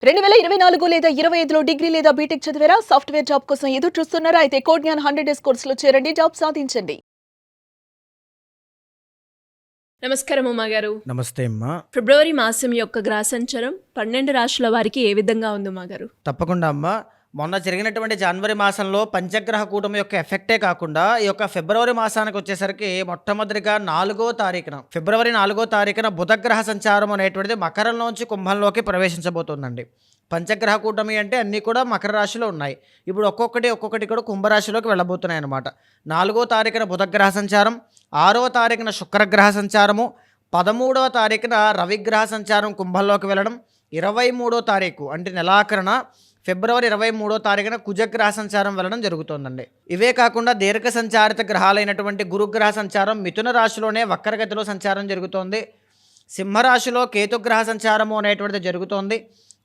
2024 లేదా 25లో డిగ్రీ లేదా బీటెక్ చదివారా? సాఫ్ట్‌వేర్ జాబ్ కోసం ఎదురు చూస్తున్నారా? అయితే కోడ్ జ్ఞాన్ 100 డేస్ కోర్సులో చేరండి. జాబ్ సాధించండి. నమస్కారం ఉమాగారు. నమస్తే అమ్మా. ఫిబ్రవరి మాసం యొక్క గ్రహ సంచారం 12 రాశుల వారికి ఏ విధంగా ఉంది ఉమాగారు? తప్పకుండా అమ్మా. మొన్న జరిగినటువంటి జనవరి మాసంలో పంచగ్రహ కూటమి యొక్క ఎఫెక్టే కాకుండా ఈ యొక్క ఫిబ్రవరి మాసానికి వచ్చేసరికి మొట్టమొదటిగా 4వ తారీఖున ఫిబ్రవరి 4వ తారీఖున బుధగ్రహ సంచారం అనేటువంటిది మకరంలోంచి కుంభంలోకి ప్రవేశించబోతుందండి. పంచగ్రహ కూటమి అంటే అన్నీ కూడా మకర రాశిలో ఉన్నాయి. ఇప్పుడు ఒక్కొక్కటి కూడా కుంభరాశిలోకి వెళ్ళబోతున్నాయి అన్నమాట. 4వ తారీఖున బుధగ్రహ సంచారం, 6వ తారీఖున శుక్రగ్రహ సంచారము, 13వ తారీఖున రవిగ్రహ సంచారం కుంభంలోకి వెళ్ళడం, 23వ తారీఖు అంటే నెలాఖరున ఫిబ్రవరి 23వ తారీఖున కుజగ్రహ సంచారం వెళ్ళడం జరుగుతోందండి. ఇవే కాకుండా దీర్ఘ సంచారిత గ్రహాలైనటువంటి గురుగ్రహ సంచారం మిథున రాశిలోనే వక్రగతిలో సంచారం జరుగుతోంది. సింహరాశిలో కేతుగ్రహ సంచారము అనేటువంటిది జరుగుతోంది.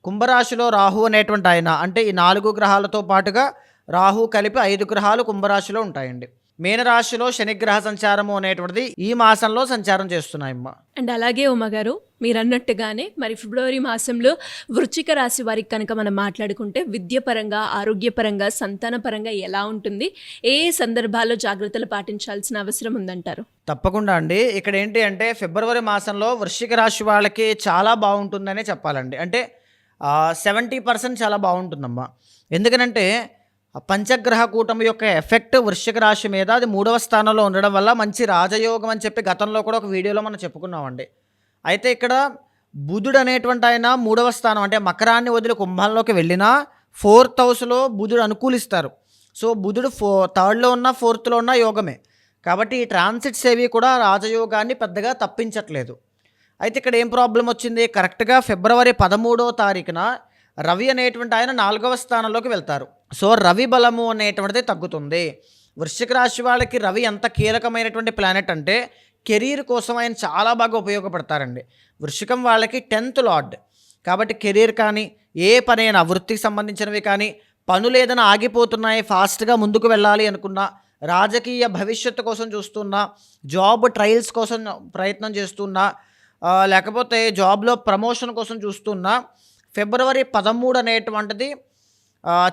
కుంభరాశిలో రాహు అనేటువంటి ఆయన అంటే ఈ 4 గ్రహాలతో పాటుగా రాహు కలిపి 5 గ్రహాలు కుంభరాశిలో ఉంటాయండి. మీనరాశిలో శనిగ్రహ సంచారము అనేటువంటిది ఈ మాసంలో సంచారం చేస్తున్నాయమ్మా. అండ్ అలాగే ఉమ్మగారు మీరు అన్నట్టుగానే మరి ఫిబ్రవరి మాసంలో వృశ్చిక రాశి వారికి కనుక మనం మాట్లాడుకుంటే విద్యపరంగా, ఆరోగ్యపరంగా, సంతానపరంగా ఎలా ఉంటుంది? ఏ సందర్భాల్లో జాగ్రత్తలు పాటించాల్సిన అవసరం ఉందంటారు? తప్పకుండా అండి. ఇక్కడ ఏంటి అంటే ఫిబ్రవరి మాసంలో వృశ్చిక రాశి వాళ్ళకి చాలా బాగుంటుందనే చెప్పాలండి. అంటే 70% చాలా బాగుంటుందమ్మా. ఎందుకనంటే పంచగ్రహ కూటమి యొక్క ఎఫెక్ట్ వృశ్చిక రాశి మీద అది 3వ స్థానంలో ఉండడం వల్ల మంచి రాజయోగం అని చెప్పి గతంలో కూడా ఒక వీడియోలో మనం చెప్పుకున్నామండి. అయితే ఇక్కడ బుధుడు అనేటువంటి ఆయన 3వ స్థానం అంటే మకరాన్ని వదిలి కుంభంలోకి వెళ్ళినా 4th హౌస్లో బుధుడు అనుకూలిస్తారు. సో బుధుడు 3rd ఉన్న 4th ఉన్న యోగమే. కాబట్టి ఈ ట్రాన్సిట్స్ ఏవి కూడా రాజయోగాన్ని పెద్దగా తప్పించట్లేదు. అయితే ఇక్కడ ఏం ప్రాబ్లం వచ్చింది? కరెక్ట్గా ఫిబ్రవరి 13వ తారీఖున రవి అనేటువంటి ఆయన 4వ స్థానంలోకి వెళ్తారు. సో రవి బలము అనేటువంటిది తగ్గుతుంది. వృశ్చిక రాశి వాళ్ళకి రవి ఎంత కీలకమైనటువంటి ప్లానెట్ అంటే కెరీర్ కోసం ఆయన చాలా బాగా ఉపయోగపడతారండి. వృశ్చికం వాళ్ళకి 10th లార్డ్ కాబట్టి కెరీర్ కానీ ఏ పనైనా వృత్తికి సంబంధించినవి కానీ పనులు ఏదైనా ఆగిపోతున్నాయి ఫాస్ట్గా ముందుకు వెళ్ళాలి అనుకున్నా, రాజకీయ భవిష్యత్తు కోసం చూస్తున్నా, జాబ్ ట్రయల్స్ కోసం ప్రయత్నం చేస్తున్నా, లేకపోతే జాబ్లో ప్రమోషన్ కోసం చూస్తున్నా ఫిబ్రవరి 13 అనేటువంటిది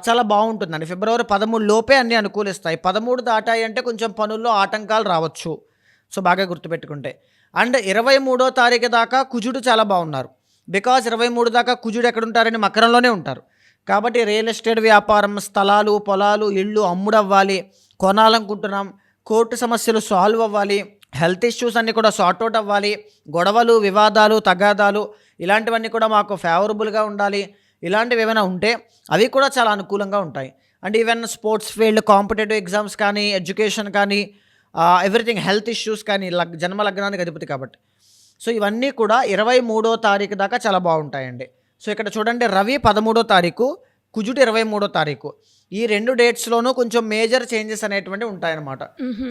చాలా బాగుంటుందండి. ఫిబ్రవరి 13 లోపే అన్నీ అనుకూలిస్తాయి. 13 దాటాయి అంటే కొంచెం పనుల్లో ఆటంకాలు రావచ్చు. సో బాగా గుర్తుపెట్టుకుంటే. అండ్ 23వ తారీఖు దాకా కుజుడు చాలా బాగున్నారు. బికాజ్ 23 దాకా కుజుడు ఎక్కడుంటారని మకరంలోనే ఉంటారు. కాబట్టి రియల్ ఎస్టేట్ వ్యాపారం, స్థలాలు, పొలాలు, ఇళ్ళు అమ్ముడవ్వాలి, కొనాలనుకుంటున్నాం, కోర్టు సమస్యలు సాల్వ్ అవ్వాలి, హెల్త్ ఇష్యూస్ అన్నీ కూడా సార్ట్అవుట్ అవ్వాలి, గొడవలు, వివాదాలు, తగాదాలు ఇలాంటివన్నీ కూడా మాకు ఫేవరబుల్గా ఉండాలి. ఇలాంటివి ఏమైనా ఉంటే అవి కూడా చాలా అనుకూలంగా ఉంటాయి. And even sports field, competitive exams కానీ, ఎడ్యుకేషన్ కానీ, ఎవ్రీథింగ్, హెల్త్ ఇష్యూస్ కానీ, జన్మ లగ్నానికి అధిపతి కాబట్టి. సో ఇవన్నీ కూడా 23వ తారీఖు దాకా చాలా బాగుంటాయండి. సో ఇక్కడ చూడండి, రవి 13వ తారీఖు, కుజుడు 23వ తారీఖు. ఈ 2 డేట్స్లోనూ కొంచెం మేజర్ చేంజెస్ అనేటువంటివి ఉంటాయన్నమాట.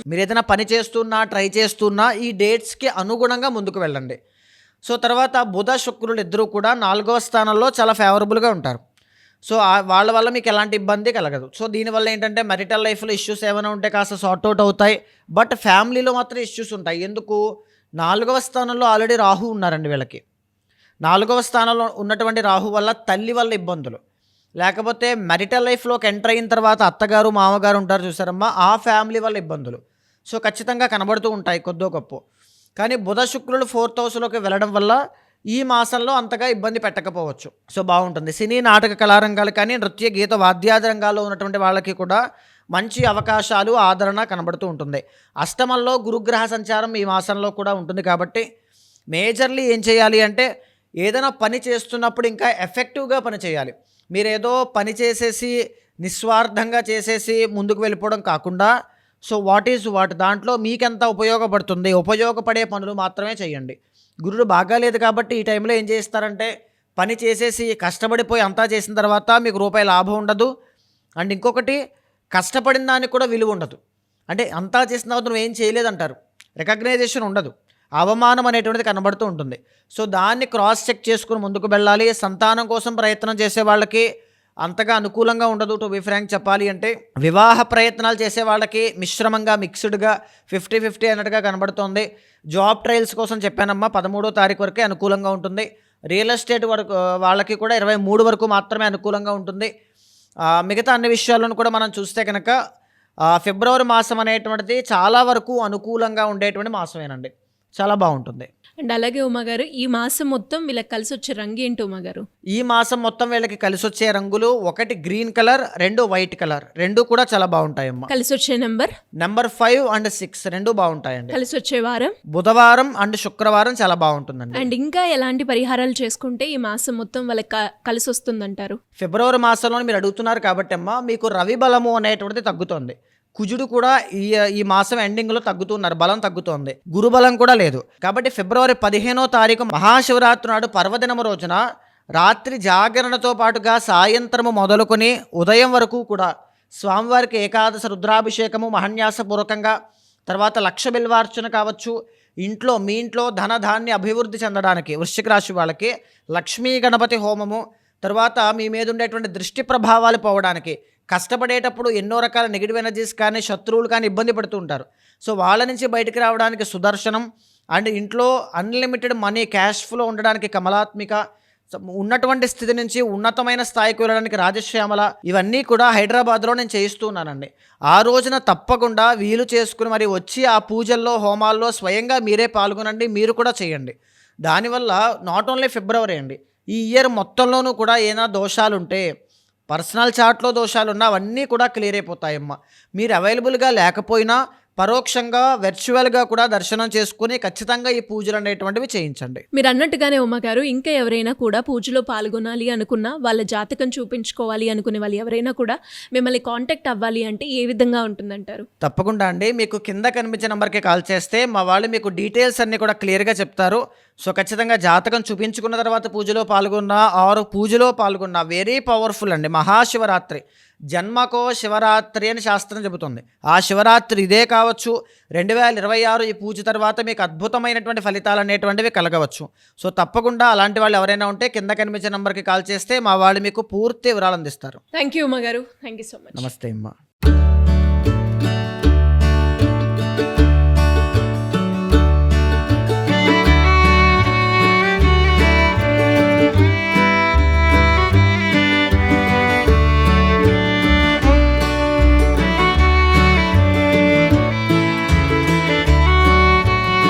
మీరు ఏదైనా పని చేస్తున్నా, ట్రై చేస్తున్నా ఈ డేట్స్కి అనుగుణంగా ముందుకు వెళ్ళండి. సో తర్వాత బుధ శుక్రులు ఇద్దరూ కూడా 4వ స్థానంలో చాలా ఫేవరబుల్గా ఉంటారు. సో వాళ్ళ వల్ల మీకు ఎలాంటి ఇబ్బంది కలగదు. సో దీనివల్ల ఏంటంటే మెరిటల్ లైఫ్లో ఇష్యూస్ ఏమైనా ఉంటే కాస్త సార్ట్అవుట్ అవుతాయి. బట్ ఫ్యామిలీలో మాత్రం ఇష్యూస్ ఉంటాయి. ఎందుకు? 4వ స్థానంలో ఆల్రెడీ రాహు ఉన్నారండి వీళ్ళకి. 4వ స్థానంలో ఉన్నటువంటి రాహు వల్ల తల్లి వల్ల ఇబ్బందులు, లేకపోతే మెరిటల్ లైఫ్లోకి ఎంటర్ అయిన తర్వాత అత్తగారు, మామగారు ఉంటారు చూసారమ్మా, ఆ ఫ్యామిలీ వల్ల ఇబ్బందులు సో ఖచ్చితంగా కనబడుతూ ఉంటాయి కొద్దో గొప్ప. కానీ బుధ శుక్రులు 4th హౌస్లోకి వెళ్ళడం వల్ల ఈ మాసంలో అంతగా ఇబ్బంది పెట్టకపోవచ్చు. సో బాగుంటుంది. సినీ, నాటక కళారంగాలు కానీ, నృత్య, గీత, వాద్యాది రంగాల్లో ఉన్నటువంటి వాళ్ళకి కూడా మంచి అవకాశాలు, ఆదరణ కనబడుతూ ఉంటుంది. అష్టమంలో గురుగ్రహ సంచారం ఈ మాసంలో కూడా ఉంటుంది. కాబట్టి మేజర్లీ ఏం చేయాలి అంటే ఏదైనా పని చేస్తున్నప్పుడు ఇంకా ఎఫెక్టివ్గా పని చేయాలి. మీరేదో పని చేసేసి నిస్వార్థంగా చేసేసి ముందుకు వెళ్ళిపోవడం కాకుండా సో వాట్ దాంట్లో మీకెంత ఉపయోగపడుతుంది, ఉపయోగపడే పనులు మాత్రమే చేయండి. గురుడు బాగాలేదు కాబట్టి ఈ టైంలో ఏం చేస్తారంటే పని చేసేసి కష్టపడిపోయి అంతా చేసిన తర్వాత మీకు రూపాయి లాభం ఉండదు. అండ్ ఇంకొకటి, కష్టపడిన దానికి కూడా విలువ ఉండదు. అంటే అంతా చేసిన తర్వాత నువ్వు ఏం చేయలేదంటారు, రికగ్నైజేషన్ ఉండదు, అవమానం అనేటువంటిది కనబడుతూ ఉంటుంది. సో దాన్ని క్రాస్ చెక్ చేసుకుని ముందుకు వెళ్ళాలి. సంతానం కోసం ప్రయత్నం చేసే వాళ్ళకి అంతగా అనుకూలంగా ఉండదు. టు బి ఫ్రాంక్ చెప్పాలి అంటే వివాహ ప్రయత్నాలు చేసే వాళ్ళకి మిశ్రమంగా, మిక్స్డ్గా 50-50 అన్నట్టుగా కనబడుతోంది. జాబ్ ట్రయల్స్ కోసం చెప్పానమ్మా, 13వ తారీఖు వరకే అనుకూలంగా ఉంటుంది. రియల్ ఎస్టేట్ వరకు వాళ్ళకి కూడా 23 వరకు మాత్రమే అనుకూలంగా ఉంటుంది. మిగతా అన్ని విషయాలను కూడా మనం చూస్తే కనుక ఫిబ్రవరి మాసం అనేటువంటిది చాలా వరకు అనుకూలంగా ఉండేటువంటి మాసమేనండి. చాలా బాగుంటుంది. అండ్ అలాగే ఉమాగారు, ఈ మాసం మొత్తం వీళ్ళకి కలిసి వచ్చే రంగు ఏంటి ఉమాగారు? ఈ మాసం మొత్తం వీళ్ళకి కలిసి వచ్చే రంగులు 1 గ్రీన్ కలర్, 2 వైట్ కలర్, 2 కూడా చాలా బాగుంటాయమ్మా. కలిసి వచ్చే నెంబర్ 5 అండ్ 6 2 బాగుంటాయండి. కలిసి వచ్చే వారం బుధవారం అండ్ శుక్రవారం చాలా బాగుంటుందండి. అండ్ ఇంకా ఎలాంటి పరిహారాలు చేసుకుంటే ఈ మాసం మొత్తం వాళ్ళకి కలిసి వస్తుందంటారు? ఫిబ్రవరి మాసంలో మీరు అడుగుతున్నారు కాబట్టి అమ్మా, మీకు రవి బలము అనేటువంటిది తగ్గుతుంది. కుజుడు కూడా ఈ మాసం ఎండింగ్లో తగ్గుతున్నారు, బలం తగ్గుతోంది. గురుబలం కూడా లేదు. కాబట్టి ఫిబ్రవరి 15వ తారీఖు మహాశివరాత్రి నాడు పర్వదినము రోజున రాత్రి జాగరణతో పాటుగా సాయంత్రము మొదలుకొని ఉదయం వరకు కూడా స్వామివారికి ఏకాదశ రుద్రాభిషేకము మహన్యాసపూర్వకంగా, తర్వాత లక్ష బిల్వార్చన కావచ్చు, మీ ఇంట్లో ధనధాన్య అభివృద్ధి చెందడానికి వృశ్చిక రాశి వాళ్ళకి లక్ష్మీ గణపతి హోమము, తర్వాత మీ మీద ఉండేటువంటి దృష్టి ప్రభావాలు పోవడానికి, కష్టపడేటప్పుడు ఎన్నో రకాల నెగిటివ్ ఎనర్జీస్ కానీ శత్రువులు కానీ ఇబ్బంది పడుతూ ఉంటారు. సో వాళ్ళ నుంచి బయటికి రావడానికి సుదర్శనం, అండ్ ఇంట్లో అన్లిమిటెడ్ మనీ క్యాష్ ఫ్లో ఉండడానికి కమలాత్మిక, ఉన్నటువంటి స్థితి నుంచి ఉన్నతమైన స్థాయికి వెళ్ళడానికి రాజశ్యామల, ఇవన్నీ కూడా హైదరాబాద్లో నేను చేయిస్తూ ఉన్నానండి. ఆ రోజున తప్పకుండా వీలు చేసుకుని మరి వచ్చి ఆ పూజల్లో హోమాల్లో స్వయంగా మీరే పాల్గొనండి, మీరు కూడా చేయండి. దానివల్ల నాట్ ఓన్లీ ఫిబ్రవరి అండి, ఈ ఇయర్ మొత్తంలోనూ కూడా ఏదైనా దోషాలుంటే, పర్సనల్ చార్ట్లో దోషాలున్నా అవన్నీ కూడా క్లియర్ అయిపోతాయమ్మా. మీరు అవైలబుల్గా లేకపోయినా పరోక్షంగా వర్చువల్గా కూడా దర్శనం చేసుకుని ఖచ్చితంగా ఈ పూజలు అనేటువంటివి చేయించండి. మీరు అన్నట్టుగానే ఉమ్మగారు, ఇంకా ఎవరైనా కూడా పూజలో పాల్గొనాలి అనుకున్నా, వాళ్ళ జాతకం చూపించుకోవాలి అనుకునే వాళ్ళు ఎవరైనా కూడా మిమ్మల్ని కాంటాక్ట్ అవ్వాలి అంటే ఏ విధంగా ఉంటుందంటారు? తప్పకుండా అండి, మీకు కింద కనిపించే నెంబర్కి కాల్ చేస్తే మా వాళ్ళు మీకు డీటెయిల్స్ అన్నీ కూడా క్లియర్గా చెప్తారు. సో ఖచ్చితంగా జాతకం చూపించుకున్న తర్వాత పూజలో పాల్గొన్నా వెరీ పవర్ఫుల్ అండి. మహాశివరాత్రి, జన్మకో శివరాత్రి అని శాస్త్రం చెబుతుంది. ఆ శివరాత్రి ఇదే కావచ్చు. 2026 ఈ పూజ తర్వాత మీకు అద్భుతమైనటువంటి ఫలితాలు అనేటువంటివి కలగవచ్చు. సో తప్పకుండా అలాంటి వాళ్ళు ఎవరైనా ఉంటే కింద కనిపించే నెంబర్కి కాల్ చేస్తే మా వాళ్ళు మీకు పూర్తి వివరాలు అందిస్తారు. థ్యాంక్ యూ ఉమ్మగారు, థ్యాంక్ యూ సో మచ్. నమస్తే అమ్మా.